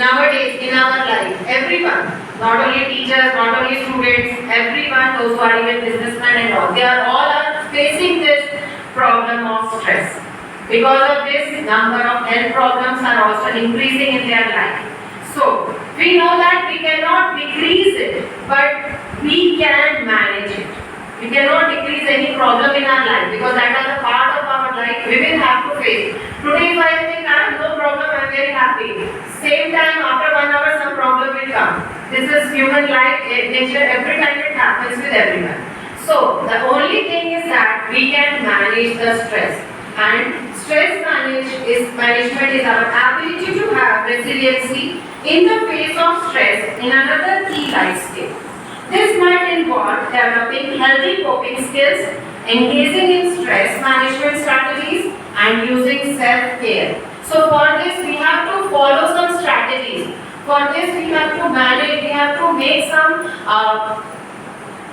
nowadays in our life, everyone, not only teachers, not only students, everyone, those who are even businessmen and all, they are all facing this problem of stress. Because of this, number of health problems are also increasing in their life. So, we know that we cannot decrease it, but we can manage it. We cannot decrease any problem in our life because that is a part of our life we will have to face. Today, if I think I have no problem, I am very happy. Same time, after 1 hour, some problem will come. This is human life, nature, every time it happens with everyone. So, the only thing is that we can manage the stress. And stress management is our ability to have resiliency in the face of stress in another key life skill. This might involve developing healthy coping skills, engaging in stress management strategies, and using self-care. So for this, we have to follow some strategies. For this, we have to manage, we have to make some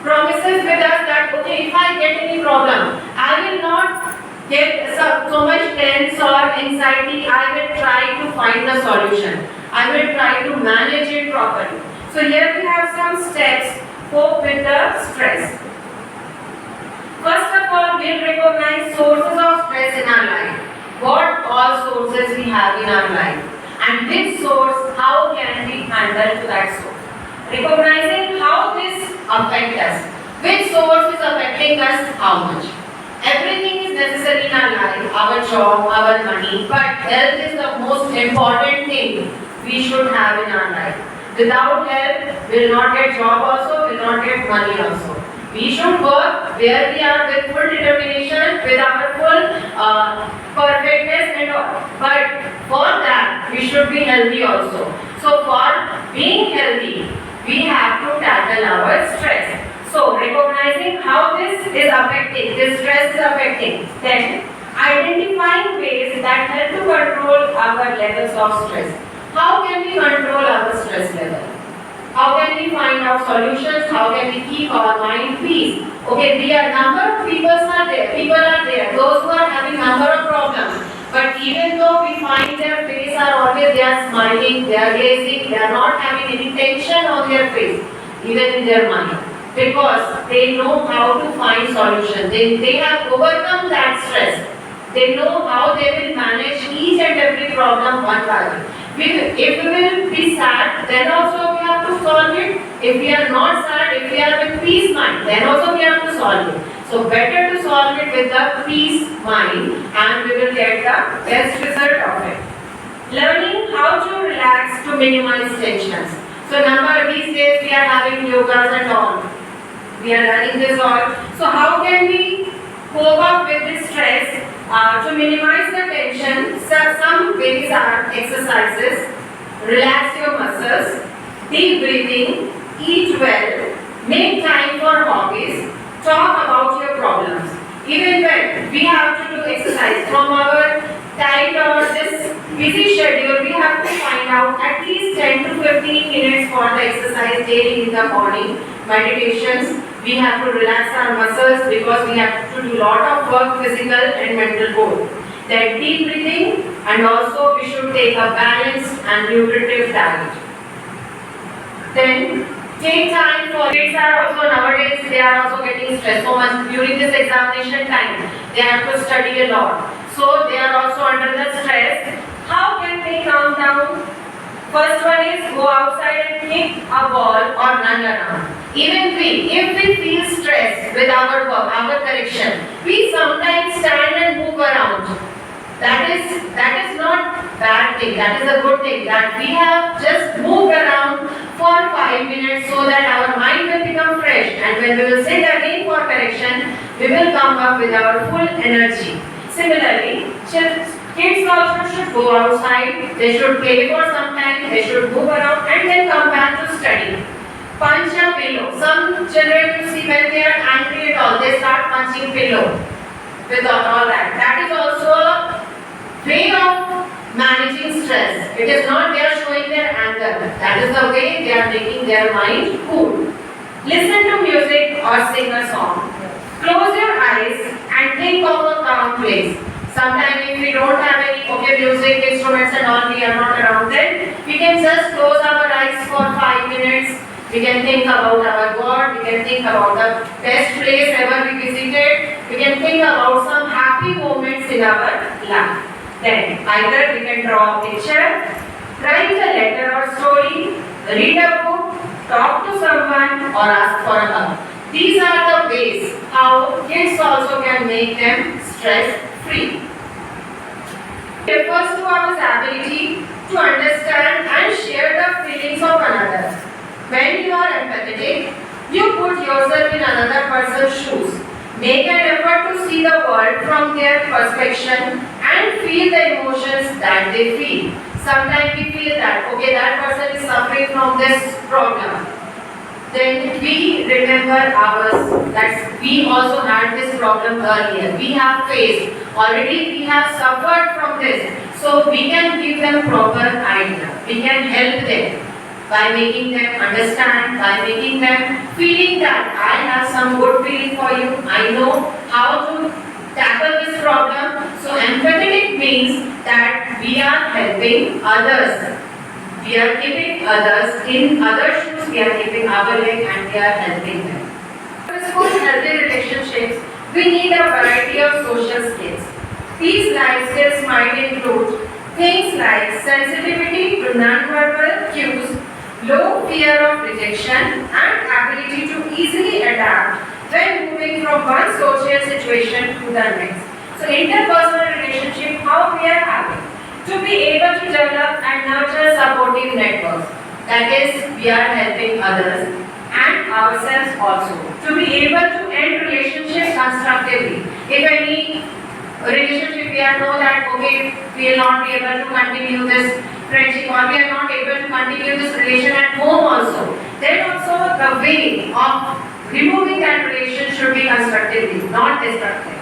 promises with us that, okay, if I get any problem, I will not get so much tense or anxiety. I will try to find the solution. I will try to manage it properly. So here we have some steps. Cope with the stress. First of all, we'll recognize sources of stress in our life. What all sources we have in our life, and which source, how can we handle to that source. Recognizing how this affects us. Which source is affecting us how much. Everything is necessary in our life, our job, our money, but health is the most important thing we should have in our life. Without health, we will not get job also, will not get money also. We should work where we are with full determination, with our full perfectness and all. But for that, we should be healthy also. So for being healthy, we have to tackle our stress. So recognizing how this is affecting, this stress is affecting, then identifying ways that help to control our levels of stress. How can we control our stress level? How can we find out solutions? How can we keep our mind peace? Okay, there are number of people are there, those who are having number of problems. But even though we find their face are always, they are smiling, they are gazing, they are not having any tension on their face, even in their mind. Because they know how to find solutions. They have overcome that stress. They know how they will manage each and every problem one by one. If we will be sad, then also we have to solve it. If we are not sad, if we are with peace mind, then also we have to solve it. So better to solve it with the peace mind, and we will get the best result of it. Learning how to relax to minimize tensions. So these days we are having yogas and all. We are learning this all. So how can we cope up with this stress? To minimize the tension, some ways are exercises, relax your muscles, deep breathing, eat well, make time for hobbies, talk about your problems. Even when we have to do exercise from our tight or this busy schedule, we have to find out at least 10 to 15 minutes for the exercise daily in the morning, meditations. We have to relax our muscles because we have to do lot of work, physical and mental both. Then deep breathing, and also we should take a balanced and nutritive diet. Then take time for kids are also nowadays they are also getting stressed so much during this examination time. They have to study a lot. So they are also under the stress. How can they calm down? First one is go outside and kick a ball or run around. Even if we feel stressed with our work, our correction, we sometimes stand and move around. That is not bad thing. That is a good thing. That we have just moved around for 5 minutes so that our mind will become fresh. And when we will sit again for correction, we will come up with our full energy. Similarly, kids also should go outside. They should play for some time. They should move around and then come back to study. Punch a pillow. Some children you see when they are angry at all, they start punching pillow with all that. That is also a way of managing stress. It is not they are showing their anger. That is the way they are making their mind cool. Listen to music or sing a song. Close your eyes and think of a calm place. Sometimes if we don't have any music, instruments and all, we are not around, then we can can just close our eyes for 5 minutes. We can think about our God. We can think about the best place ever we visited. We can think about some happy moments in our life. Then either we can draw a picture, write a letter or story, read a book, talk to someone or ask for a hug. These are the ways how kids also can make them stress free. It refers to our ability to understand and share the feelings of another. When you are empathetic, you put yourself in another person's shoes. Make an effort to see the world from their perspective and feel the emotions that they feel. Sometimes we feel that, okay, that person is suffering from this problem. Then we remember ours, that we also had this problem earlier. We have faced, already we have suffered from this. So we can give them proper idea. We can help them by making them understand, by making them feeling that I have some good feeling for you. I know how to tackle this problem. So empathetic means that we are helping others. We are keeping others in other shoes. We are keeping our leg and we are helping them. To support healthy relationships, we need a variety of social skills. These life skills might include things like sensitivity to non-verbal cues, low fear of rejection, and ability to easily adapt when moving from one social situation to the next. So interpersonal relationship, how we are having to be able to develop and nurture supportive networks. That is, we are helping others and ourselves also. To be able to end relationships constructively. If any relationship we are know that okay, we will not be able to continue this friendship or we are not able to continue this relation at home also, then also the way of removing that relation should be constructively, not destructive.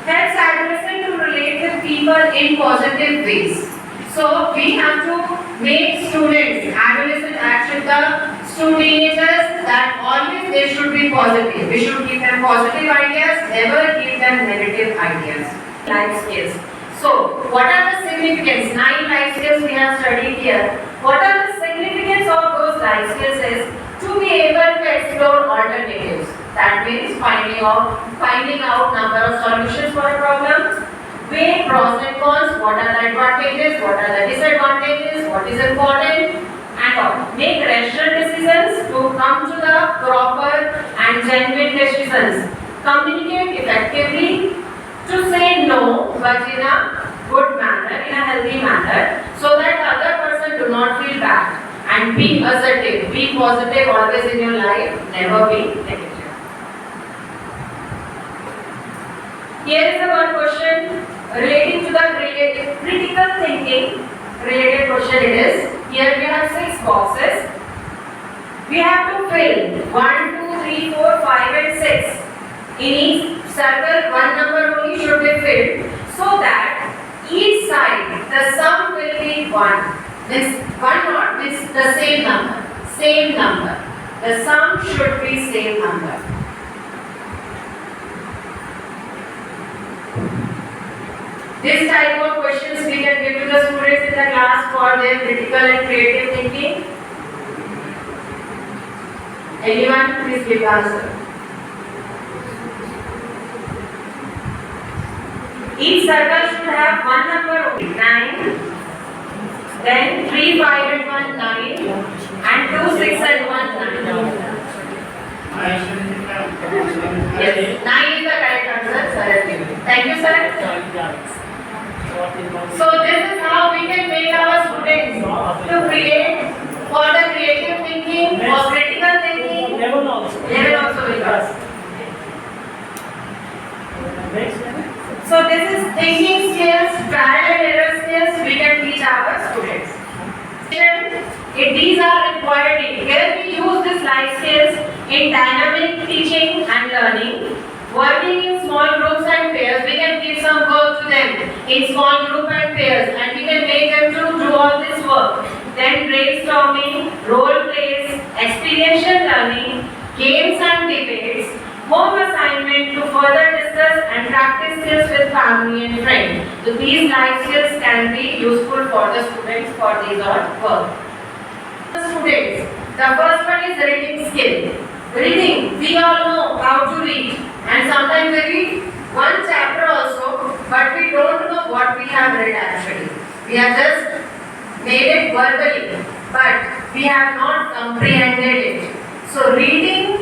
Helps adolescent to relate with people in positive ways. So we have to make students, adolescent actually the teenagers, that always they should be positive. We should give them positive ideas, never give them negative ideas. Life skills. So, what are the significance? 9 life skills we have studied here. What are the significance of those life skills is to be able to explore alternatives. That means finding out number of solutions for a problem, weigh pros and cons, what are the advantages, what are the disadvantages, what is important, and all. Make rational decisions to come to the proper and genuine decisions. Communicate effectively, to say no but in a good manner, in a healthy manner, so that the other person do not feel bad. And be assertive, be positive always in your life, never be negative. Here is a one question relating to the critical thinking. Related question it is. Here we have 6 boxes. We have to fill 1, 2, 3, 4, 5 and 6. In each circle, one number only should be filled, so that each side the sum will be 1. This 1 not means the same number. Same number. The sum should be same number. This type of questions we can give to the students in the class for their critical and creative thinking. Anyone, please give the answer. Each circle should have one number only, 9, then 3, 5 and 1, 9, and 2, 6 and 1, 9. Yes, 9 is the correct answer, sir. Thank you, sir. So this is how we can make our students to create for the creative thinking, for critical thinking. Level also will pass. So this is thinking skills, trial and error skills we can teach our students. These are required. Here we use these life skills in dynamic teaching and learning. Working in small groups and pairs, we can give some work to them in small group and pairs, and we can make them to do all this work. Then brainstorming, role plays, experiential learning, games and debates, home assignment to further discuss and practice skills with family and friends. So these life skills can be useful for the students for these all work. students. The first one is reading skill. Reading, we all know how to read, and sometimes we read one chapter also, but we don't know what we have read actually. We have just made it verbally, but we have not comprehended it. So reading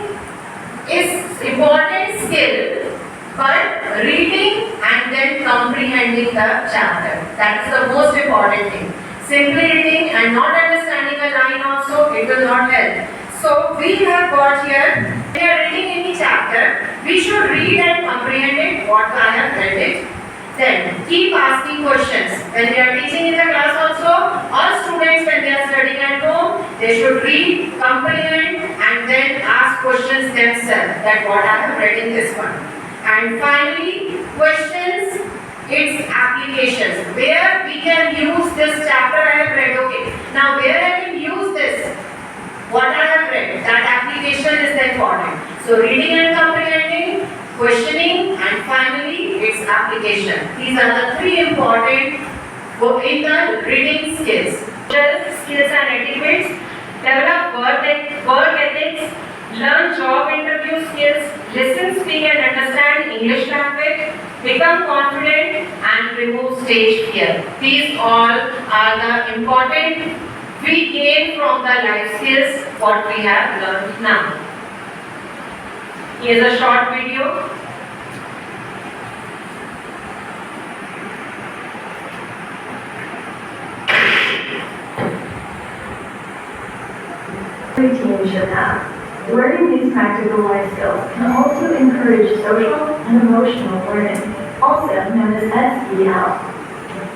is important skill, but reading and then comprehending the chapter. That is the most important thing. Simply reading and not understanding a line also, it will not help. So we have got here, we are reading any chapter, we should read and comprehend it, what I have read it. Then keep asking questions. When we are teaching in the class also, all students when they are studying at home, they should read, comprehend and then ask questions themselves that what I have read in this one. And finally, questions, its applications. Where we can use this chapter I have read, okay. Now where I can use this? What I have read, that application is important. So reading and comprehending, questioning and finally its application. These are the three important in the reading skills. Skills and etiquettes, develop work ethics, learn job interview skills, listen, speak and understand English language, become confident and remove stage fear. These all are the important we gain from the life skills what we have learned now. Here's a short video. Every team should have. Learning these practical life skills can also encourage social and emotional learning, also known as SEL.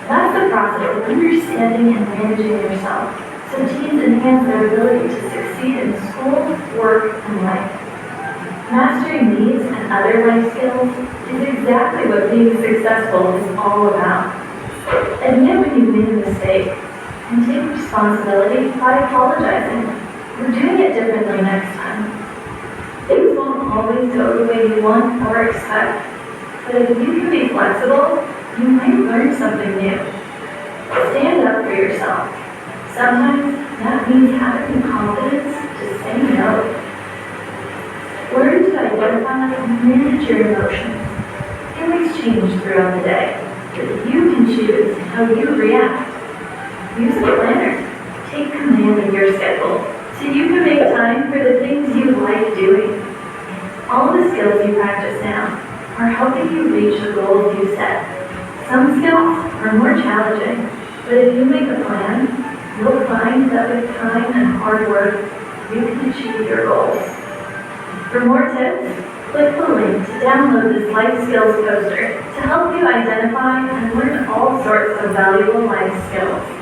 That's the process of understanding and managing yourself, so teens enhance their ability to succeed in school, work, and life. Mastering these and other life skills is exactly what being successful is all about. Admit when you made a mistake, and take responsibility by apologizing or doing it differently next time. Things won't always go the way you want or expect, but if you can be flexible, you might learn something new. Stand up for yourself. Sometimes that means having the confidence to say no. Learn to identify and manage your emotions. Feelings change throughout the day, but you can choose how you react. Use a planner. Take command of your schedule so you can make time for the things you like doing. All the skills you practice now are helping you reach the goals you set. Some skills are more challenging, but if you make a plan, you'll find that with time and hard work, you can achieve your goals. For more tips, click the link to download this life skills poster to help you identify and learn all sorts of valuable life skills.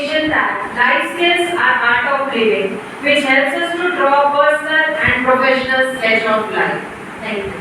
That life skills are art of living, which helps us to draw personal and professional sketch of life. Thank you.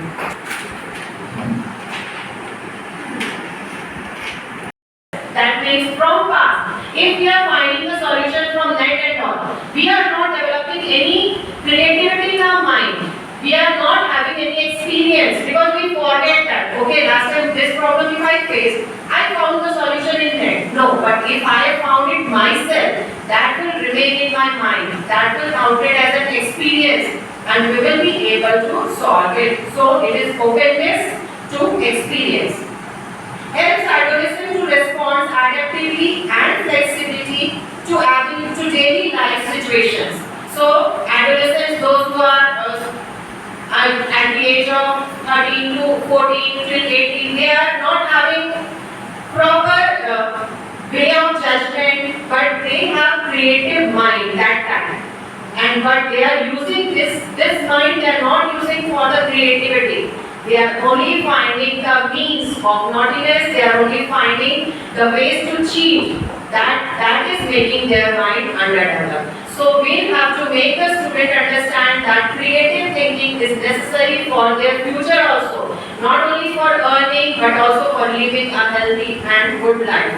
That means from past. If we are finding the solution from net and all, we are not developing any creativity in our mind. We are not having any experience because we forget that. Okay, last time this problem if I faced, I found the solution in net. No, but if I have found it myself, that will remain in my mind. That will count it as an experience and we will be able to solve it. So it is openness to experience. Helps adolescents to respond adaptively and flexibility to daily life situations. So adolescents, those who are at the age of 13 to 14 till 18, they are not having proper way of judgment, but they have creative mind that time. And but they are using this mind, they are not using for the creativity. They are only finding the means of naughtiness, they are only finding the ways to cheat. That is making their mind underdeveloped. So we have to make the student understand that creative thinking is necessary for their future also. Not only for earning but also for living a healthy and good life.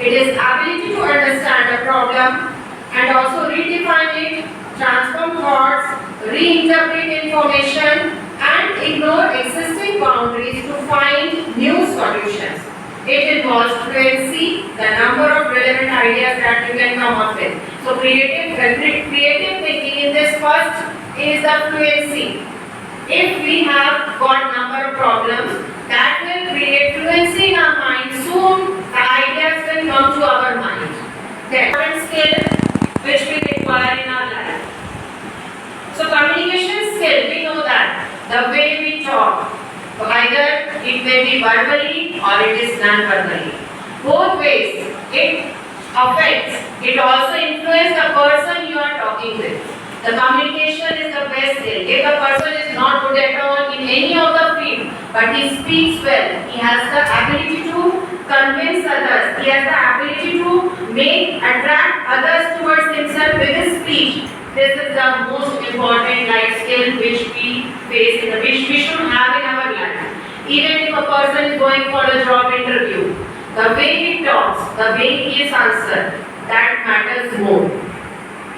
It is ability to understand a problem and also redefine it, transform thoughts, reinterpret information and ignore existing boundaries to find new solutions. It involves fluency, the number of relevant ideas that you can come up with. So creative thinking in this first is the fluency. If we have got number of problems, that will create fluency in our mind. Soon the ideas will come to our mind. Okay. Important skill which we require in our life. So communication skill, we know that the way we talk, either it may be verbally or it is non-verbally. Both ways it affects, it also influences the person you are talking with. The communication is the best skill. If the person is not good at all in any of the field, but he speaks well, he has the ability to convince others, he has the ability to attract others towards himself with his speech. This is the most important life skill which we face which we should have in our life. Even if a person is going for a job interview, the way he talks, the way he is answered, that matters more.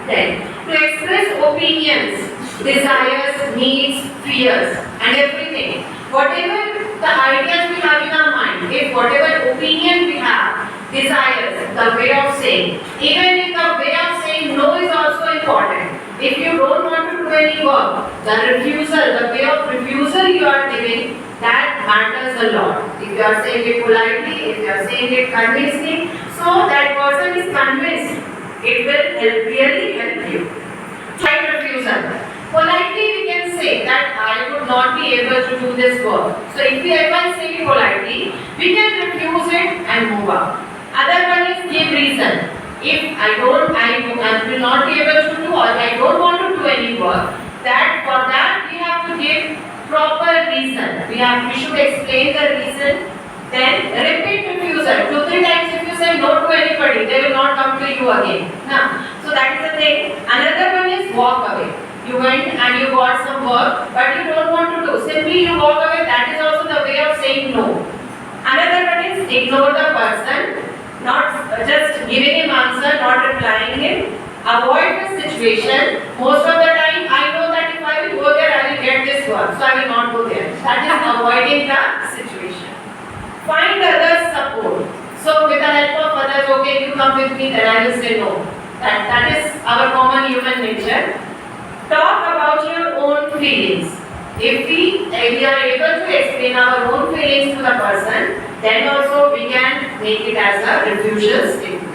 Then, to express opinions, desires, needs, fears, and everything, whatever the ideas we have in our mind, if whatever opinion we have, desires, the way of saying, even if the way of saying no is also important. If you don't want to do any work, the way of refusal you are giving, that matters a lot. If you are saying it politely, if you are saying it convincingly, so that person is convinced, it will really help you. Try refusal. Politely we can say that I would not be able to do this work. So if I say it politely, we can refuse it and move on. Other one is give reason. If I will not be able to do or I don't want to do any work, for that we have to give proper reason. We should explain the reason. Then repeat refusal. 2-3 times if you say no to anybody, they will not come to you again. Now, so that is the thing. Another one is walk away. You went and you got some work, but you don't want to do. Simply you walk away. That is also the way of saying no. Another one is ignore the person, not just giving him answer, not replying him. Avoid the situation. Most of the time, I know that if I will go there, I will get this work, so I will not go there. That is avoiding the situation. Find others' support. So with the help of others, okay, you come with me, then I will say no. That is our common human nature. Talk about your own feelings. If we are able to explain our own feelings to the person, then also we can make it as a refusal statement.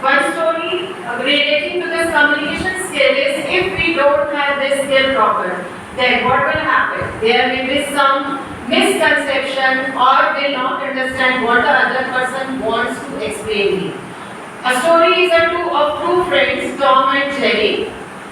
One story relating to this communication skill is if we don't have this skill proper, then what will happen? There will be some misconception or will not understand what the other person wants to explain me. A story is of two friends, Tom and Jerry.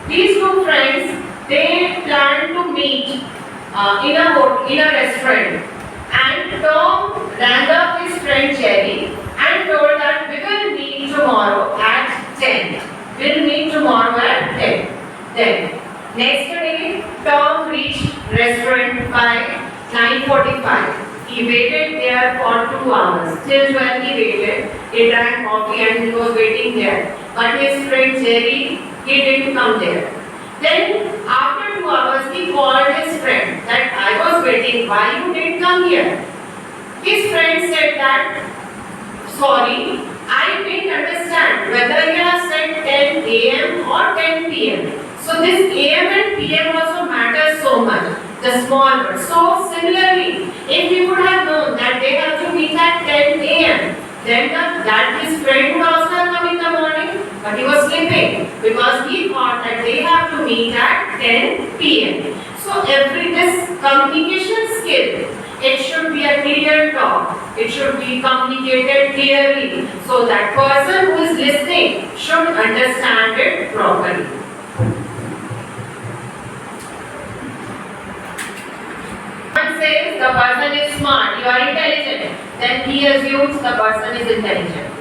These two friends, they planned to meet in a restaurant, and Tom rang up his friend Jerry and told that we will meet tomorrow at 10. We'll meet tomorrow at 10. Then next day, Tom reached restaurant by 9:45. He waited there for 2 hours. Till 12 he waited. He drank coffee and he was waiting there. But his friend Jerry, he didn't come there. Then after 2 hours he called his friend that I was waiting. Why you didn't come here? His friend said that, sorry, I didn't understand whether you have said 10 a.m. or 10 p.m. So this AM and PM also matters so much, the small words. So similarly, if we would have known that they have to meet at 10 AM, then that his friend would also have come in the morning, but he was sleeping because he thought that they have to meet at 10 PM. So this communication skill, it should be a clear talk. It should be communicated clearly so that person who is listening should understand it properly. Says the person is smart, you are intelligent, then he assumes the person is intelligent.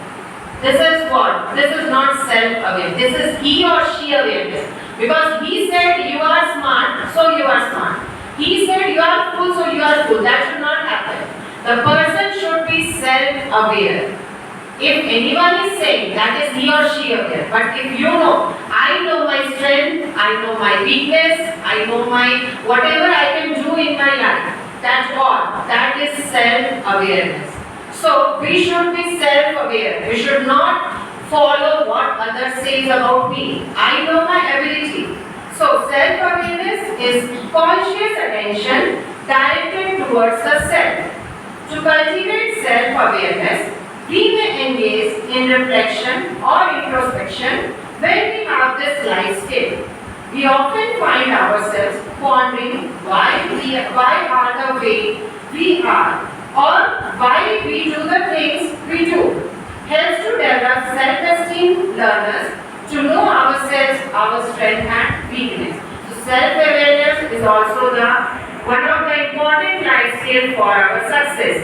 This is what? This is not self-aware. This is he or she awareness. Because he said you are smart, so you are smart. He said you are fool, so you are fool. That should not happen. The person should be self-aware. If anyone is saying that is he or she aware. But if you know, I know my strength, I know my weakness, I know my whatever I can do in my life. That's all. That is self-awareness. So we should be self-aware. We should should not follow what others say about me. I know my ability. So self-awareness is conscious attention directed towards the self. To cultivate self-awareness, we may engage in reflection or introspection when we have this life skill. We often find ourselves pondering why are the way we are or why we do the things we do. Helps to develop self-esteem learners to know ourselves, our strength and weakness. So self-awareness is also one of the important life skills for our success.